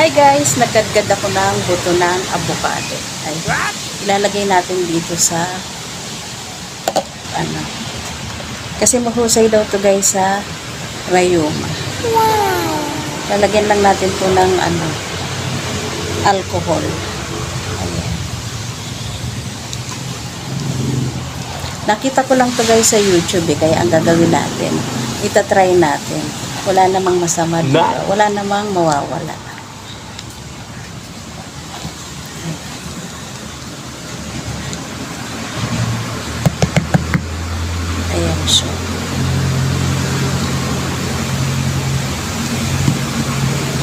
Hi guys, nagkadkad ako ng buto ng avocado. Ay, ilalagay natin dito sa kasi mahusay daw to guys sa rayuma. Wow! Lalagyan lang natin to ng alcohol. Ayan. Nakita ko lang to guys sa YouTube kaya ang gagawin natin, itatry natin. Wala namang masama dito. Wala namang mawawala. Ayan siya.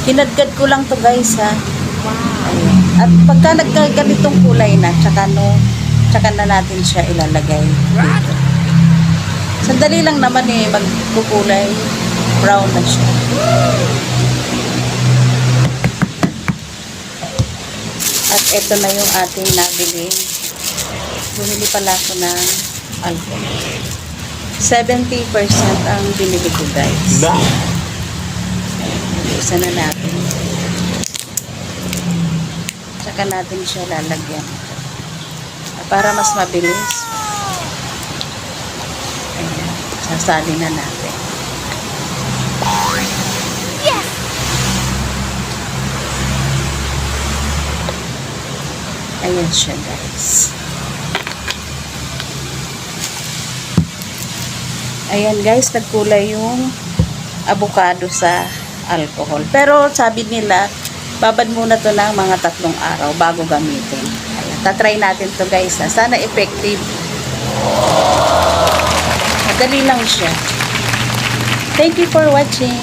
Kinadkad ko lang to guys ha. Ayan. At pagka nagkaganitong kulay na, tsaka na natin siya ilalagay dito. Sandali lang naman magkukulay brown na siya. At ito na yung ating nabiling. Bumili pala ako ng alcohol. 70% ang binili ko guys. Isa na natin. Tsaka natin siya lalagyan. Para mas mabilis. Ayan. Sasali na natin. Yes! Ayan siya guys. Ayan guys, nagkulay yung avocado sa alcohol. Pero sabi nila, babad muna to ng mga 3 araw bago gamitin. Ayan, tatry natin to guys. Sana effective. Madali lang siya. Thank you for watching.